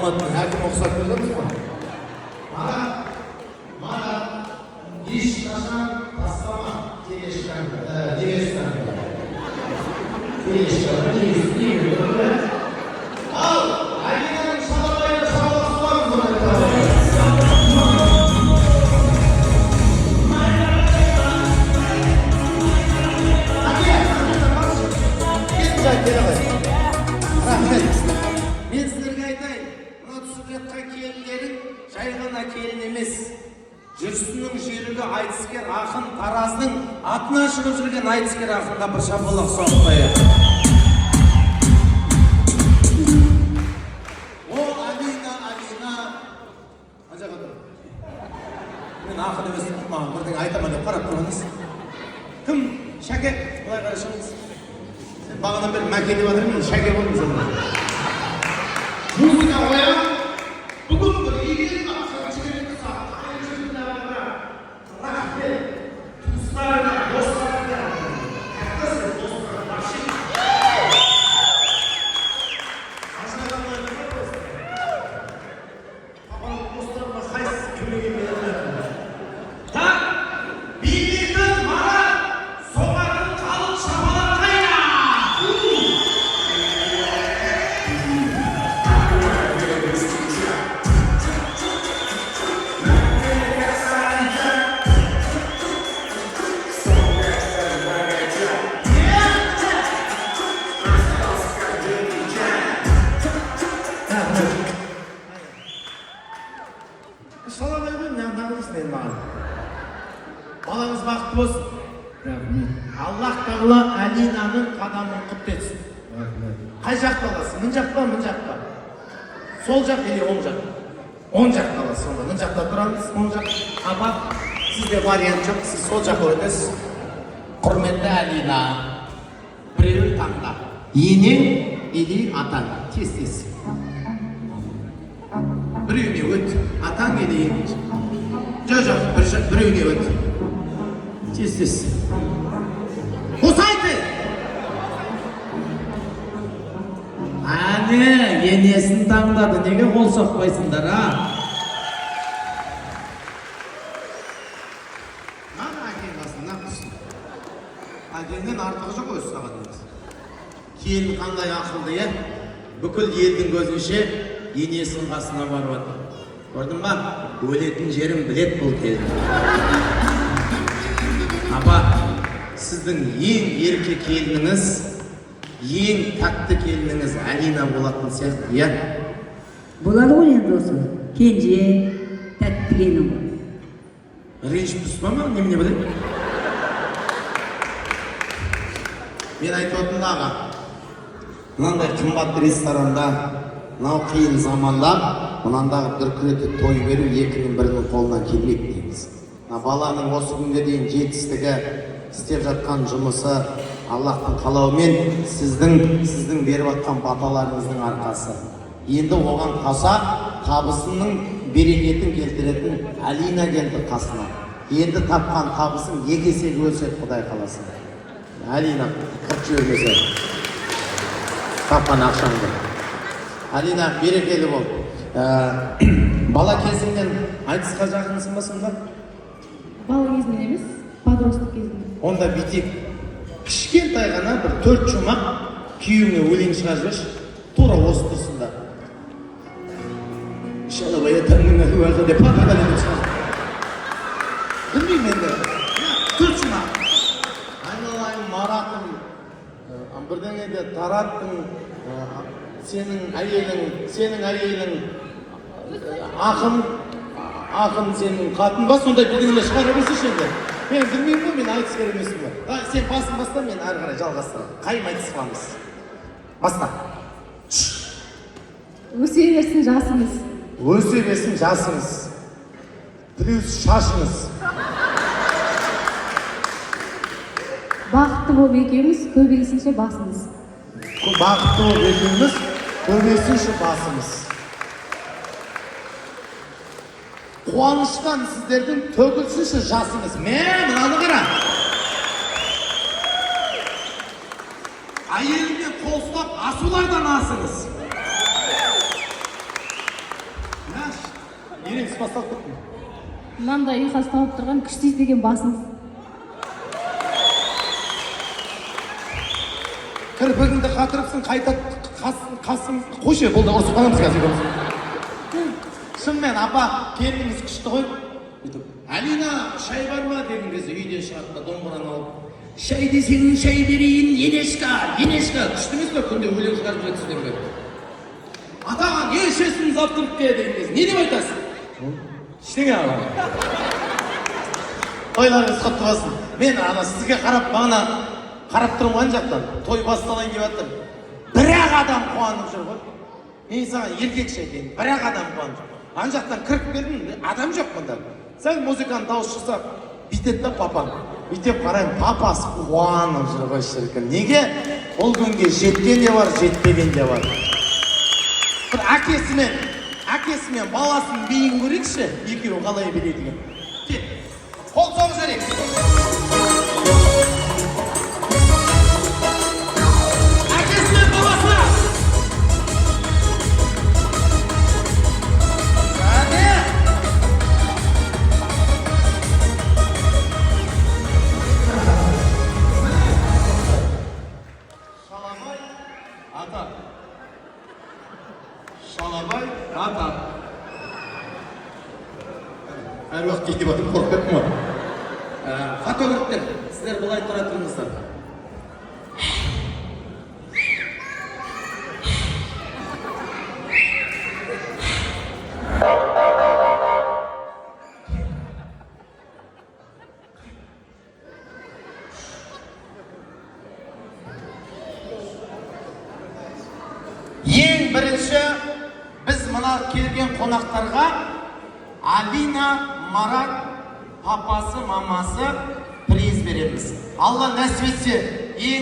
Алматының әкімі ұқсап көрдіңіз ба? Мана ешқашан тастама телешканы. Ал, Алинаның шалабайына шабаласы бар мы? Рахмет. Мен сіздерге айтайын, мына түсіп жатқан келіндерің жай ғана келін емес. Жүрсіннің жүйрігі айтыскер ақын Тараздың атына шығып жүрген айтыскер ақынға бір шапалақ соғып қояйық. О, Алина. Қанша қадыр? Мен ақын емес, маған бірдеңе айтамын деп қарап тұрыңыз. Кім? Шәке, былай қарашыңыз. Сен бағадан бері мәке деп жатырмын, Шәке болыңыз онда. Музыка қоям, бүгін бір егер ақшаға жіберетін сағат рахмет, туыстарына, достарына, қақтасың достарына бақшы. Ашынадан қойды ма достар? Папаның достарына қайсысы көмеге берді? Так, билейтін маған соғатын қалың шапалақ қайда? Шалабай ғой, нағылысың енді маған. Балаңыз бақытты болсын. Аллах тағала Алинаның қадамын құтты етсін. Қай жақта аласың? Мын жақ па, мын жақ па? Сол жақ или оң жақ? Оң жақта аласың сонда. Мын жақта тұрамыз, оң жақ. Аба, сізде вариант жоқ, сіз сол жаққа өтесіз. Құрметті Алина, біреуін таңда. Енең или атаң, тез. Біреуіне өт, атаң или енең. Жоқ, біреуіне өт. Тез. Қосайды! Әне, енесін таңдады, неге қол соқпайсыңдар, а? Мана әкең қасына құсын. Әкеңнен артығы жоқ өз саған емес. Келін қандай ақылды, е? Бүкіл елдің көзінше енесін қасына барып отыр. Көрдің ба? Өлетін жерін білет бұл келін. Апа, сіздің ең ерке келініңіз, ең тәтті келініңіз Алина болатын сияқты, иә? Болады ғой енді осы. Кенже, тәтті келін ғой. Ренжіп түспа ма? Немене білем? Мен айтып отырмын аға, мынандай қымбат ресторанда, мынау қиын заманда, мынандағы бір күрете той беру екінің бірінің қолынан келмейді дейміз. Баланың осы күнге дейін жетістігі, істеп жатқан жұмысы Аллахтың қалауымен сіздің беріп жатқан баталарыңыздың арқасы. Енді оған қоса табысының берекетін келтіретін Алина келді қасына. Енді тапқан табысың екі есеге өседі, Құдай қаласа. Алина, құрт жібермесе. Тапқан ақшаңды. Алина, берекелі бол. Бала кезіңнен айтысқа жақынсың ба сонда? Бала кезімнен емес, подростық кезімнен. Онда бүйтейік. Кішкентай ғана бір 4 жұмақ күйеуіңе өлең шығарып жіберші. Тура осы тұрсында. Шалабай атаңның әруағы деп пападан деп шығар. Білмеймін енді. 4 жұмақ. Айналайын Маратым, бірдеңеде Тараттың, сенің әйелің ақын сенің қатын ба, сондай бірдеңелер шығара берсеші енді. Мен білмеймін ғой, мен айтыскер емеспін ба. Сен басын баста, мен әрі қарай жалғастырам. Қайым айтыс қыламыз. Баста. Өсе берсін жасыңыз. Өсе берсін жасыңыз. Плюс шашыңыз. Бақытты болып екеуміз, көбейсінші басыңыз. Бақытты болып екеуміз, көбейсінші басымыз. Қуаныштан сіздердің төгілсінші жасыңыз. Мынаны қара. Әйеліне қол ұстап, асулардан асыңыз. ерегіс басталып кетті. мынандай ұйқас тауып тұрған күшті деген басыңыз. Кірпігіңді қатырыпсың, қайта қасыңызды қойшы, бұл да ұрысып қаламыз қазір. Шынымен, апа, келініңіз күшті ғой. Алина, шай бар ма деген кезде үйден шығады да домбыраны алып. Шай десең шай берейін, енешка, күшті емес пе, күнде өлең шығарып жатсыздар бе? Атаға не ішесіңіз алып тұрып ке деген кезде, не деп айтасың? Ештеңе ала. Тойларыңыз құтты болсын. Мен ана сізге қарап, бағана қарап тұрмын ған жақтан, той басталайын деп жатыр. Бірақ адам қуанып жүр ғой. Мен саған еркекше айтайын, бірақ адам қуанып жүр. Ан жақтан кіріп келдім, адам жоқ мұнда. Сәл музыканы дауыс шықса, бүйтеді да папам. Бүйтіп қараймын, папасы қуанып жүр ғой шіркін. Неге? Ол күнге жеткен де бар, жетпеген де бар. Бір әкесімен баласының биін көрейікші, екеуі қалай біледі екен. Кет, қол соғып жіберейік. Әкесімен баласы! Әне! Шалабай, ата. Шалабай, ата. Әр уақыт кейде батып қорқып ма? Фотографтар, сіздер бұлай тұра тұрыңыздар. Ең бірінші біз мына келген қонақтарға Алина, Марат, папасы, мамасы приз береміз. Алла нәсіп етсе, ең